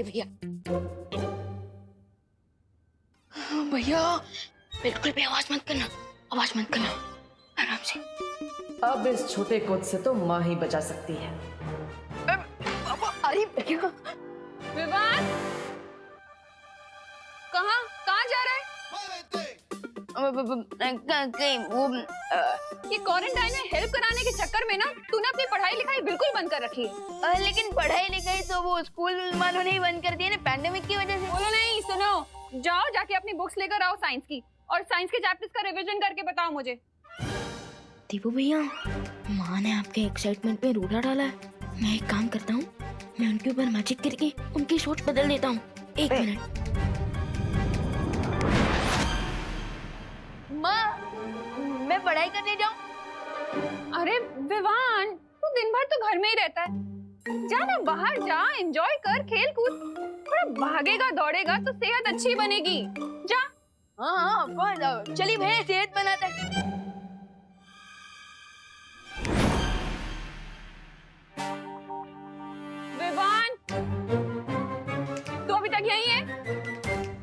भैया भैया बिल्कुल भी आवाज मत करना, आवाज मत करना, आराम से। अब इस छोटे कोच से तो माँ ही बचा सकती है। अरे भैया विवान कहाँ जा रहा है? ये क्वारंटाइन में हेल्प कराने के चक्कर में ना तूने अपनी पढ़ाई लिखाई बिल्कुल बंद कर रखी है। लेकिन पढ़ाई लिखाई तो वो स्कूल वालों ने ही बंद कर दिया ना, पैंडेमिक की वजह से। बोलो नहीं, सुनो, जाओ जाके अपनी बुक्स लेकर आओ साइंस की, और साइंस के चैप्टर्स का रिवीजन करके बताओ मुझे। दीपू भैया, माँ ने आपके एक्साइटमेंट में रूढ़ा डाला है। मैं एक काम करता हूँ, मैं उनके ऊपर मैजिक करके उनकी सोच बदल देता हूँ। एक मिनट। माँ, मैं पढ़ाई करने जाऊँ? अरे विवान, तू दिन भर तो घर में ही रहता है, जा ना बाहर जा, एंजॉय कर, खेल कूद, थोड़ा भागेगा दौड़ेगा तो सेहत अच्छी बनेगी। जा। हाँ, चलिए भैया सेहत बनाते हैं। विवान, तू अभी तक यहीं है?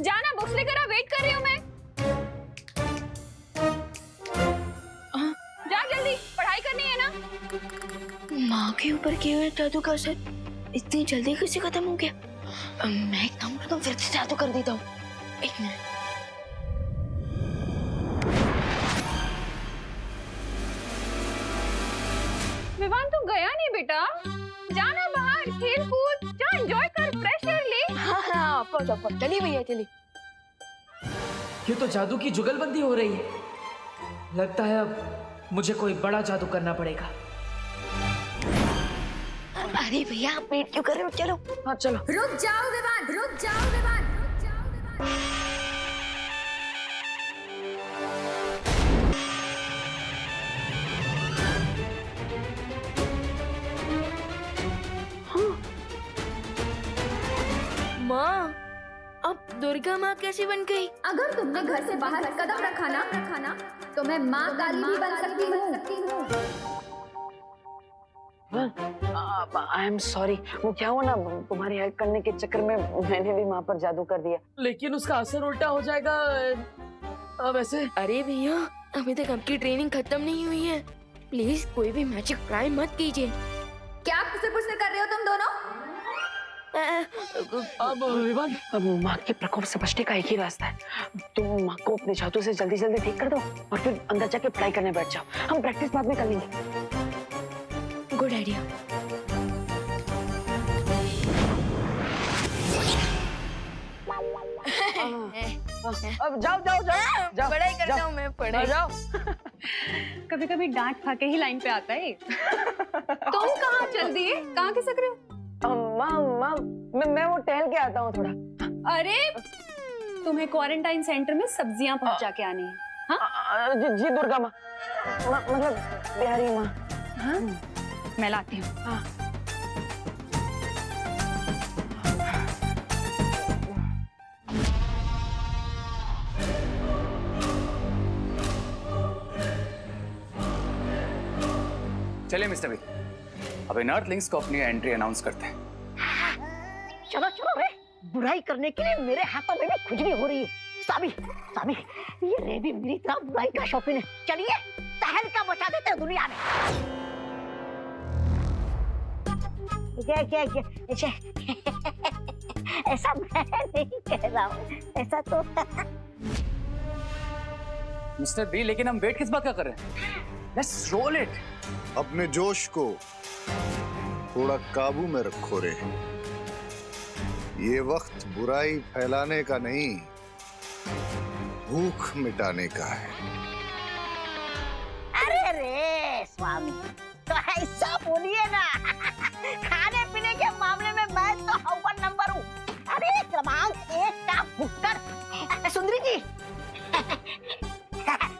जाना, बुक्स लेकर आ, वेट कर रही हूँ मैं। जा जल्दी, पढ़ाई करनी है ना। माँ के ऊपर किए हुए जादू का असर इतनी जल्दी कैसे खत्म हो गया? मैं एक काम करता हूँ, फिर से जादू कर देता हूँ। एक मिनट। विवान, तू गया नहीं बेटा? जाना बाहर, खेल कूद, जा, एंजॉय कर, फ्रेश एयर ले। हाँ, ऑफ कोर्स, चलिए भैया चलिए। ये तो जादू की जुगलबंदी हो रही है। लगता है अब मुझे कोई बड़ा जादू करना पड़ेगा। अरे भैया, आप वेट क्यों कर रहे हो? चलो। हाँ चलो। रुक जाओ विवान, रुक जाओ विवान, रुक जाओ विवान। माँ, अब दुर्गा माँ कैसे बन गई? अगर तुमने घर से बाहर कदम रखा ना तो मैं माँ काली भी बन सकती हूँ। आई एम सॉरी, वो क्या हुआ ना, तुम्हारी हेल्प करने के चक्कर में मैंने भी माँ पर जादू कर दिया। लेकिन उसका असर उल्टा हो जाएगा वैसे। अरे भैया, अभी तक आपकी ट्रेनिंग खत्म नहीं हुई है। प्लीज कोई भी मैजिक ट्राई मत कीजिए। क्या फुसर कर रहे हो तुम दोनों? अब विवान, अब माँ के प्रकोप से बचने का एक ही रास्ता है, तुम माँ को अपने जादू से जल्दी जल्दी ठीक कर दो और फिर अंदर जाके पढ़ाई करने बैठ जाओ। हम प्रैक्टिस बाद में कर लेंगे। Good idea. अब जाओ जाओ जाओ जाओ, पढ़ाई करता हूँ मैं, पढ़ाई। जाओ। कभी कभी डांट खा के ही लाइन पे आता है। तुम कहाँ चल दिए? कहाँ खिसक रहे हो? माँ, मैं वो टहल के आता हूँ थोड़ा। अरे, तुम्हें क्वारंटाइन सेंटर में सब्जियां पहुंचा के आनी है। हाँ? जी दुर्गा माँ, मतलब बिहारी माँ। हाँ? मैं लाती हूँ। हाँ। चलिए मिस्टर बी, अब इन अर्थलिंग्स को अपनी एंट्री अनाउंस करते हैं। चलो चलो रे, बुराई करने के लिए मेरे हाथों में भी खुजली हो रही है। सामी, सामी, ये रे भी मेरी तरह बुराई का शौकीन है। चलिए तहलका मचा देते हैं दुनिया में। क्या ऐसा मैं नहीं कह रहा हूँ, ऐसा तो मिस्टर बी, लेकिन हम वेट किस बात का कर रहे हैं? Let's roll it. अपने जोश को थोड़ा काबू में रखो रे। ये वक्त बुराई फैलाने का नहीं, भूख मिटाने का है। अरे रे स्वामी, तो ऐसा बोलिए ना। खाने पीने के मामले में मैं तो अव्वल नंबर हूँ। अरे क्रमांक 1 का भुक्कड़ सुंदरी जी।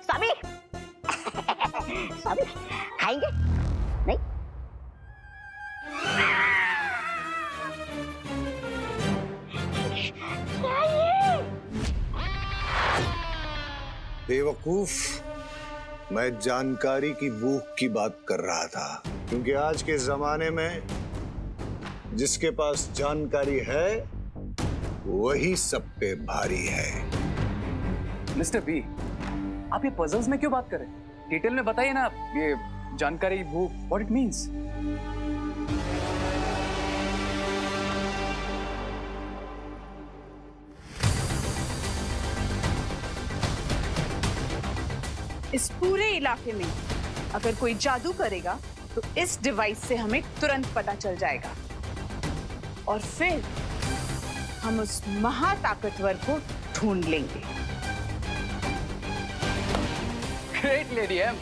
स्वामी, स्वामी खाएंगे? नहीं? क्या ये? बेवकूफ, मैं जानकारी की भूख की बात कर रहा था, क्योंकि आज के जमाने में जिसके पास जानकारी है वही सब पे भारी है। मिस्टर बी, आप ये पजल्स में क्यों बात कर रहे हैं? डिटेल में बताइए ना, ये जानकारी भूख, व्हाट इट मींस। इस पूरे इलाके में अगर कोई जादू करेगा तो इस डिवाइस से हमें तुरंत पता चल जाएगा और फिर हम उस महाताकतवर को ढूंढ लेंगे। ग्रेट लेडी एम,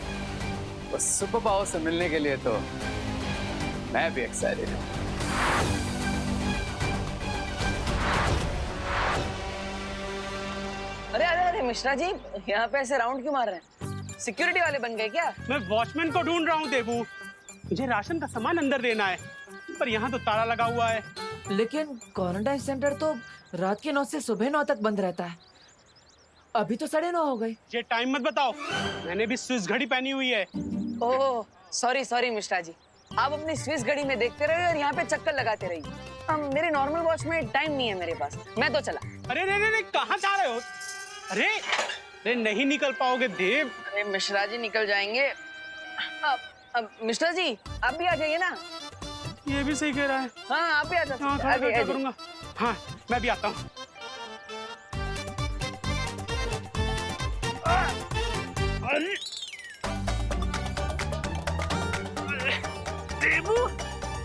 उस सुपर पावर से मिलने के लिए तो मैं भी एक्साइटेड हूँ। अरे अरे अरे मिश्रा जी, यहाँ पे ऐसे राउंड क्यों मार रहे हैं? सिक्योरिटी वाले बन गए क्या? मैं वॉचमैन को ढूंढ रहा हूँ देबू। मुझे राशन का सामान अंदर देना है, पर यहाँ तो ताला लगा हुआ है। लेकिन क्वारंटाइन सेंटर तो रात के 9 से सुबह 9 तक बंद रहता है। अभी तो 9:30 हो गए। ये टाइम मत बताओ, मैंने भी स्विस घड़ी पहनी हुई है। Oh sorry sorry Mishra ji, आप अपनी स्विस घड़ी में देखते रहिए और यहाँ पे चक्कर लगाते रहिए। मेरे नॉर्मल वॉच में टाइम नहीं है मेरे पास, मैं तो चला। अरे रे कहाँ जा रहे हो? अरे नहीं निकल पाओगे देव। अरे मिश्रा जी निकल जाएंगे। अब मिश्रा जी आप भी आ जाइए ना। ये भी सही कह रहा है। हाँ आप भी आ जाइए। हाँ, क्या करूँगा? हाँ मैं भी आता हूँ। देबू,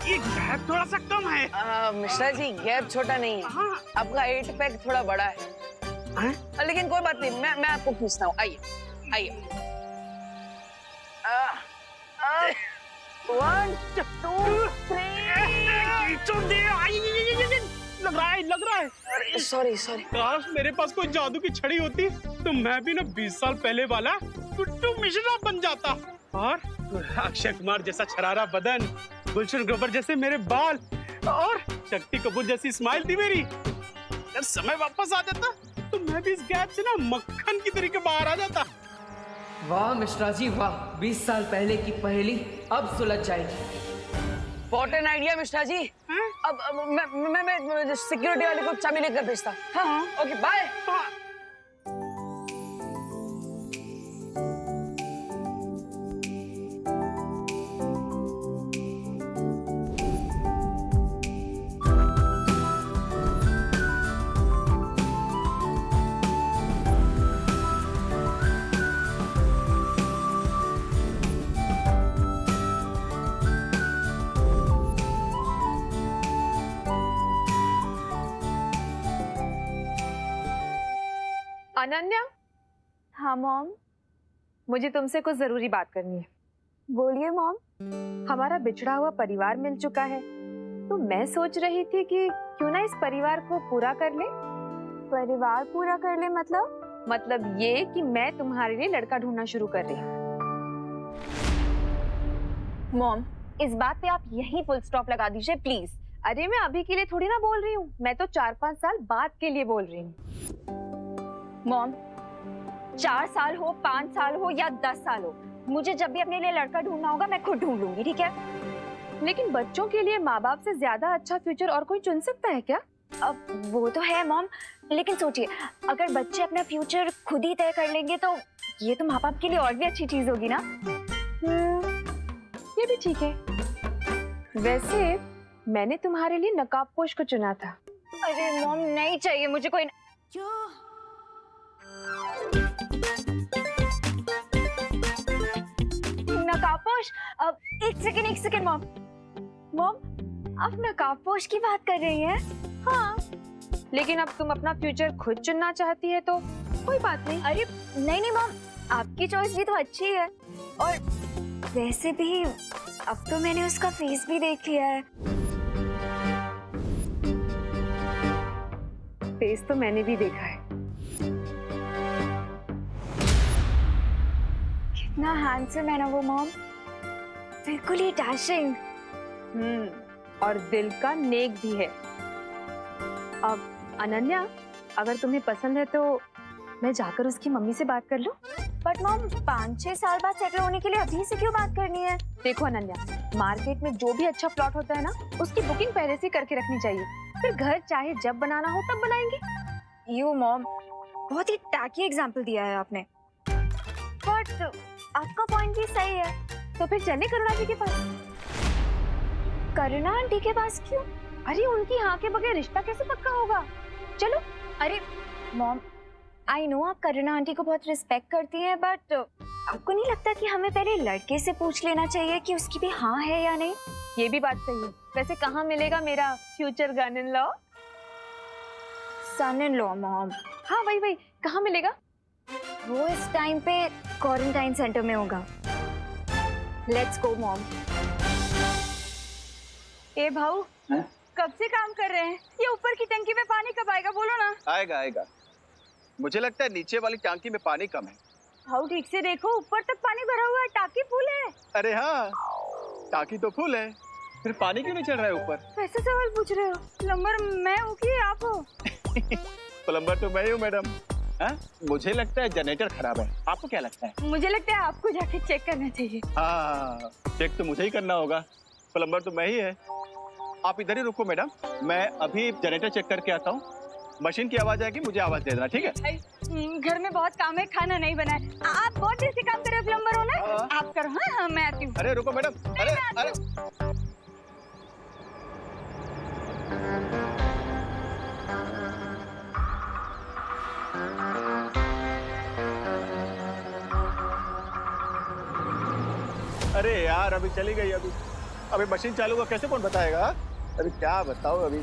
ये गैप थोड़ा सा कम है। मिश्रा जी गैप छोटा नहीं है, हाँ। आपका 8 पैक थोड़ा बड़ा है। लेकिन कोई बात नहीं, मैं आपको पूछता हूँ। आइए आइए। 1 2 3 लग रहा है। Sorry sorry. काश मेरे पास कोई जादू की छड़ी होती तो मैं भी ना 20 साल पहले वाला गुड्डू मिश्रा बन जाता, और अक्षय कुमार जैसा छरारा बदन, गुलशन ग्रोवर जैसे मेरे बाल और शक्ति कपूर जैसी स्माइल थी मेरी। अगर समय वापस आ जाता तो मैं भी इस गैप से ना मक्खन की तरीके बाहर आ जाता। वाह मिश्रा जी वाह, 20 साल पहले की पहेली अब सुलझ जाएगी। What an idea Mishra ji. अब मैं सिक्योरिटी वाले को चाबी लेकर भेजता। हाँ ओके बाय। अनन्या। हाँ मॉम। मुझे तुमसे कुछ जरूरी बात करनी है। बोलिए मॉम। हमारा बिछड़ा हुआ परिवार मिल चुका है, तो मैं सोच रही थी कि क्यों ना इस परिवार को पूरा कर ले। परिवार पूरा कर ले मतलब ये कि मैं तुम्हारे लिए लड़का ढूंढना शुरू कर रही हूँ। मॉम, इस बात पे आप यही फुल स्टॉप लगा दीजिए प्लीज। अरे मैं अभी के लिए थोड़ी ना बोल रही हूँ, मैं तो 4-5 साल बाद के लिए बोल रही हूँ। मॉम, 4 साल हो, 5 साल हो या 10 साल हो, मुझे जब भी अपने लिए लड़का ढूंढना होगा मैं खुद ढूंढ लूंगी, ठीक है? लेकिन बच्चों के लिए माँ बाप से ज्यादा अच्छा फ्यूचर और कोई चुन सकता है क्या? अब वो तो है मॉम, लेकिन सोचिए अगर बच्चे अपना फ्यूचर खुद ही तय कर लेंगे तो ये तो माँ बाप के लिए और भी अच्छी चीज होगी ना। ये भी ठीक है। वैसे मैंने तुम्हारे लिए नकाबपोश को चुना था। अरे मॉम नहीं चाहिए मुझे कोई। नकाबपोश? अब एक सेकंड मॉम, आप नकाबपोश की बात कर रही हैं? हाँ, लेकिन अब तुम अपना फ्यूचर खुद चुनना चाहती है तो कोई बात नहीं। अरे नहीं मॉम, आपकी चॉइस भी तो अच्छी है, और वैसे भी अब तो मैंने उसका फेस भी देख लिया है। फेस तो मैंने भी देखा है। कितना हैंडसम है ना वो मॉम, बिल्कुल ही डैशिंग। और दिल का नेक भी है। अब अनन्या, अगर तुम्हें पसंद है तो मैं जाकर उसकी मम्मी से बात कर लूं? बट मॉम 5-6 साल बाद सेटल होने के लिए अभी से क्यों बात करनी है? देखो अनन्या, मार्केट में जो भी अच्छा प्लॉट होता है ना, उसकी बुकिंग पहले से करके रखनी चाहिए, फिर घर चाहे जब बनाना हो तब बनाएंगे। यू मॉम, बहुत ही टैकी एग्जाम्पल दिया है आपने, बट आपका पॉइंट भी सही है। तो फिर चले करुणा जी के पास। करुणा आंटी के पास क्यों? अरे उनकी हाँ के बगैर रिश्ता कैसे पक्का होगा? चलो। अरे मॉम, आई नो आप करुणा आंटी को बहुत रिस्पेक्ट करती हैं, बट आपको नहीं लगता कि हमें पहले लड़के से पूछ लेना चाहिए कि उसकी भी हाँ है या नहीं? ये भी बात सही है। वैसे कहाँ मिलेगा मेरा future gun in law? Son in law mom. हाँ वही वही, कहाँ मिलेगा? वो इस टाइम पे क्वारंटाइन सेंटर में होगा। Let's go mom. ए भाऊ, कब से काम कर रहे हैं? ये ऊपर की टंकी में पानी कब आएगा? बोलो ना। आएगा आएगा। मुझे लगता है नीचे वाली टंकी में पानी कम है। भाऊ ठीक से देखो, ऊपर तक पानी भरा हुआ है, टाकी फुल है। अरे हाँ, टाकी तो फुल है, फिर पानी क्यों नहीं चढ़ रहा है ऊपर? कैसे सवाल पूछ रहे हो? प्लम्बर मैं हूँ कि आप हो? प्लम्बर तो मैं ही हूँ मैडम। हाँ? मुझे लगता है जनरेटर खराब है, आपको क्या लगता है? मुझे लगता है आपको जाके चेक करना चाहिए। हाँ, चेक तो मुझे ही करना होगा, प्लम्बर तो मैं ही है। आप इधर ही रुको मैडम, मैं अभी जनरेटर चेक करके आता हूँ। मशीन की आवाज आएगी, मुझे आवाज दे देना, ठीक है? घर में बहुत काम है, खाना नहीं बना है। आप बहुत देर से काम कर रहे हो, प्लम्बर हो ना? आप करो। हाँ हाँ, मैं आती हूँ। अरे रुको मैडम, अरे अरे अरे यार, अभी चली गई। अभी मशीन चालू हुआ, कैसे कौन बताएगा? अभी क्या बताओ अभी।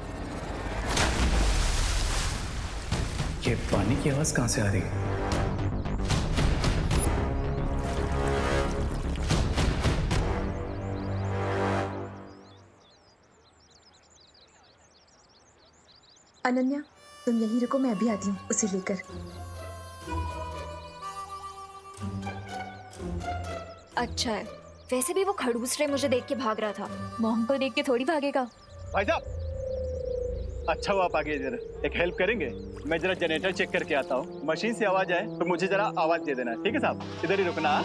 ये पानी की आवाज कहाँ से आ रही है? अनन्या, तुम यहीं रुको, मैं अभी आती हूँ उसे लेकर। अच्छा है, वैसे भी वो खड़ूस रे मुझे देख के भाग रहा था, मॉम को देख के थोड़ी भागेगा। भाई साहब, अच्छा हुआ आप आगे। इधर एक हेल्प करेंगे? मैं जरा जनरेटर चेक करके आता हूँ। मशीन से आवाज आए तो मुझे जरा आवाज दे देना, ठीक है साहब? इधर ही रुकना।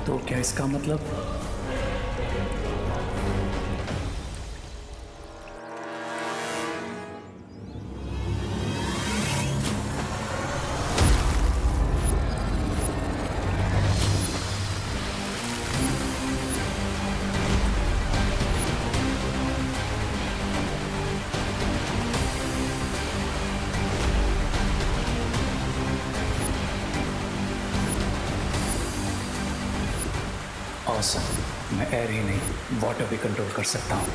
तो क्या इसका मतलब? औसम, मैं एयर ही नहीं वाटर भी कंट्रोल कर सकता हूँ।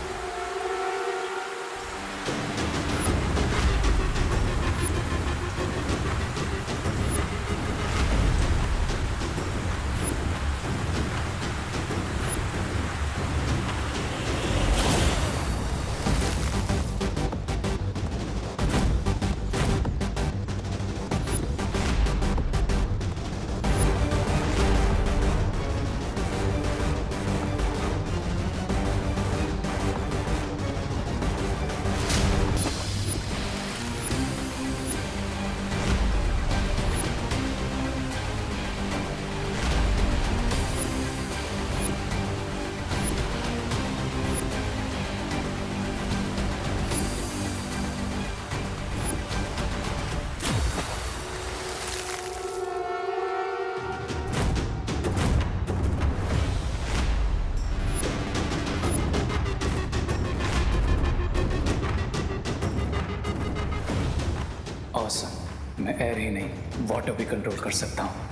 औसम, मैं एयर ही नहीं वाटर भी कंट्रोल कर सकता हूँ।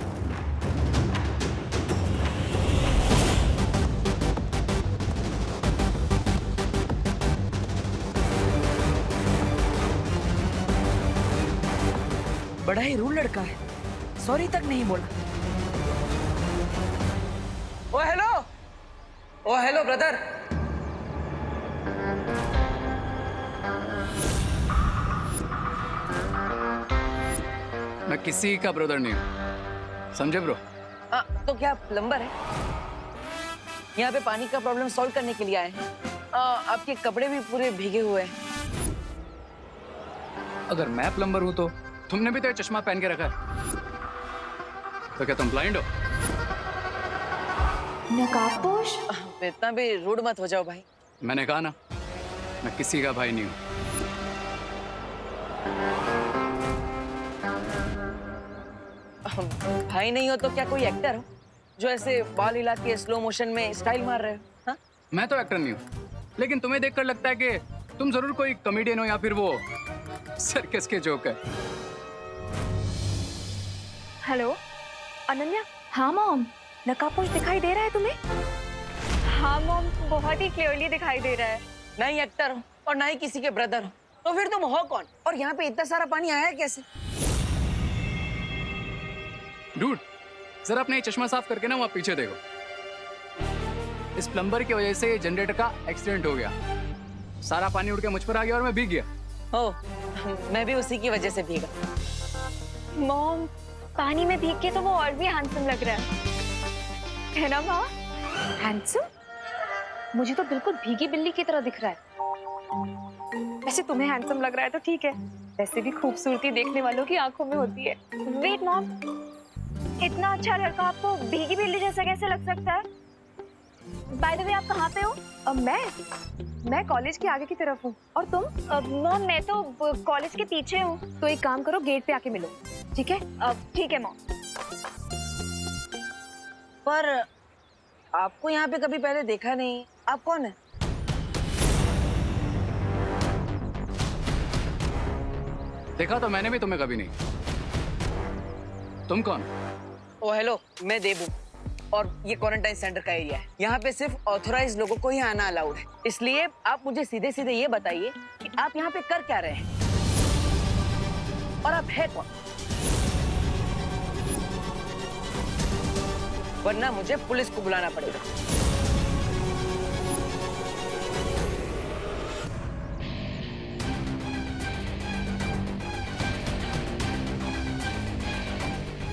बड़ा ही रूल लड़का है, सॉरी तक नहीं बोला। ओ हेलो ब्रदर। मैं किसी का ब्रदर नहीं हूँ, समझे ब्रो? तो क्या प्लम्बर है? यहाँ पे पानी का प्रॉब्लम सॉल्व करने के लिए आए हैं। आपके कपड़े भी पूरे भीगे हुए हैं। अगर मैं प्लम्बर हूँ तो तुमने भी तो ये चश्मा पहन के रखा है, तो क्या तुम ब्लाइंड हो? नकाबपोश? इतना भी रूड मत हो जाओ भाई। मैंने कहा ना, मैं किसी का भाई नहीं हूँ। भाई नहीं हो तो क्या कोई एक्टर हो जो ऐसे बाल हिला के स्लो मोशन में स्टाइल मार रहे हो? हाँ? मैं तो एक्टर नहीं हूँ, लेकिन तुम्हें देखकर लगता है कि तुम जरूर कोई कॉमेडियन हो या फिर वो सर्कस के जोकर। हेलो अनन्या। हाँ मॉम, नकाबपोश दिखाई दे रहा है तुम्हें? हाँ मॉम, बहुत ही क्लियरली दिखाई दे रहा है। ना ही एक्टर हो और ना ही किसी के ब्रदर हो, तो फिर तुम हो कौन? और यहाँ पे इतना सारा पानी आया है कैसे? डूड, जरा अपना ये चश्मा साफ करके ना वहाँ पीछे देखो। इस प्लम्बर की वजह से जनरेटर का एक्सीडेंट हो गया, सारा पानी उड़ के मुझ पर आ गया और मैं भीग गया। ओ, मैं भी उसी की वजह से भीगा। मॉम, पानी में भीग के तो वो और भी हैंडसम लग रहा है ना माँ? हैंडसम? मुझे तो बिल्कुल भीगी बिल्ली की तरह दिख रहा है। वैसे तुम्हें हैंडसम लग रहा है तो ठीक है, वैसे भी खूबसूरती देखने वालों की आंखों में होती है। वेट मॉम, इतना अच्छा लड़का आपको भीगी बिल्ली जैसा कैसे लग सकता है? बाय द वे, आप कहाँ पे हो? मैं कॉलेज के आगे की तरफ हूँ। और तुम? मॉम, मैं तो कॉलेज के पीछे हूँ। तो एक काम करो, गेट पे आके मिलो, ठीक है? ठीक है मॉम। पर आपको यहाँ पे कभी पहले देखा नहीं, आप कौन है? देखा तो मैंने भी तुम्हें कभी नहीं। तुम कौन? ओ हेलो, मैं देबू और ये क्वारंटाइन सेंटर का एरिया है। यहाँ पे सिर्फ ऑथोराइज लोगों को ही आना अलाउड है, इसलिए आप मुझे सीधे सीधे ये बताइए कि आप यहाँ पे कर क्या रहे हैं और आप है कौन? वरना मुझे पुलिस को बुलाना पड़ेगा।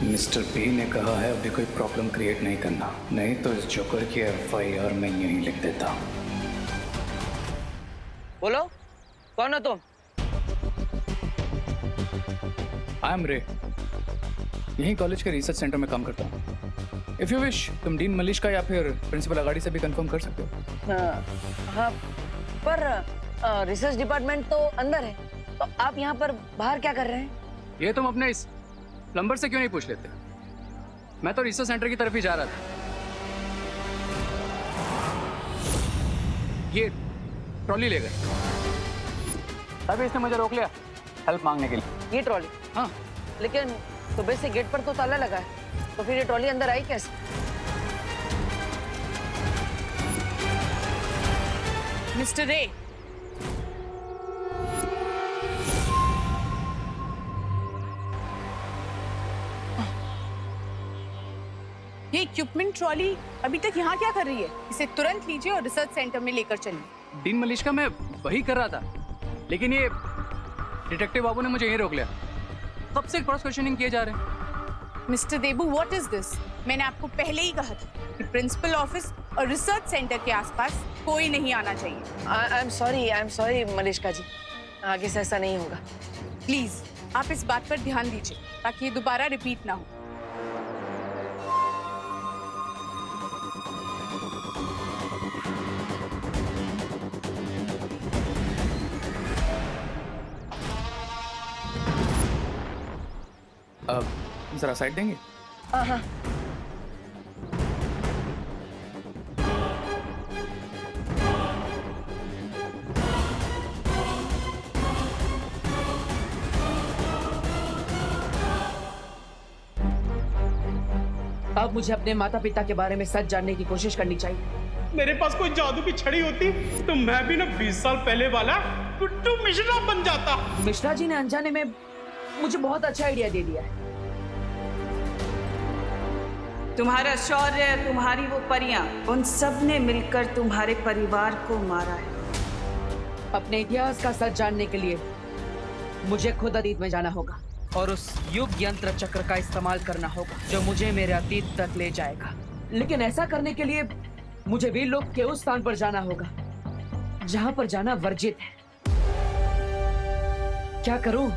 मिस्टर बी ने कहा है अभी कोई प्रॉब्लम क्रिएट नहीं करना, नहीं तो इस जोकर की FIR मैं यहीं लिख देता। बोलो, कौन हो तुम? आई एम रे, यहीं कॉलेज के रिसर्च सेंटर में काम करता हूँ। इफ यू विश, तुम डीन मलिश का या फिर प्रिंसिपल अगाड़ी से भी कंफर्म कर सकते हो। हाँ, पर रिसर्च डिपार्टमेंट तो अंदर है, तो आप यहाँ पर बाहर क्या कर रहे हैं? ये तुम अपने इस प्लम्बर से क्यों नहीं पूछ लेते? मैं तो रिसर्च सेंटर की तरफ ही जा रहा था। ये ट्रॉली ले गए, तभी इसने मुझे रोक लिया हेल्प मांगने के लिए। ये ट्रॉली? हाँ। लेकिन सुबह से गेट पर तो ताला लगा है, तो फिर ये ट्रॉली अंदर आई कैसे? मिस्टर रे, ये इक्विपमेंट ट्रॉली अभी तक यहाँ क्या कर रही है? इसे तुरंत लीजिए और रिसर्च सेंटर में लेकर चलिए। डीन मलिश का मैं वही कर रहा था, लेकिन ये डिटेक्टिव बाबू ने मुझे यहीं रोक लिया। कब से क्रॉस क्वेश्चनिंग किए जा रहे हैं। Mister Debu, what is this? मैंने आपको पहले ही कहा था कि प्रिंसिपल ऑफिस और रिसर्च सेंटर के आसपास कोई नहीं आना चाहिए। आई एम सॉरी मलिश्का जी, आगे से ऐसा नहीं होगा। प्लीज आप इस बात पर ध्यान दीजिए ताकि ये दोबारा रिपीट ना हो। जरा साइड देंगे? हाँ। अब मुझे अपने माता पिता के बारे में सच जानने की कोशिश करनी चाहिए। मेरे पास कोई जादू की छड़ी होती तो मैं भी ना 20 साल पहले वाला टुट्टू मिश्रा बन जाता। मिश्रा जी ने अनजाने में मुझे बहुत अच्छा आइडिया दे दिया है। तुम्हारा शौर्य, तुम्हारी वो परियां, उन सब ने मिलकर तुम्हारे परिवार को मारा है। अपने इतिहास का सच जानने के लिए मुझे खुद अतीत में जाना होगा। और उस युग यंत्र चक्र का इस्तेमाल करना होगा जो मुझे मेरे अतीत तक ले जाएगा। लेकिन ऐसा करने के लिए मुझे वीर लोक के उस स्थान पर जाना होगा जहां पर जाना वर्जित है। क्या करूं?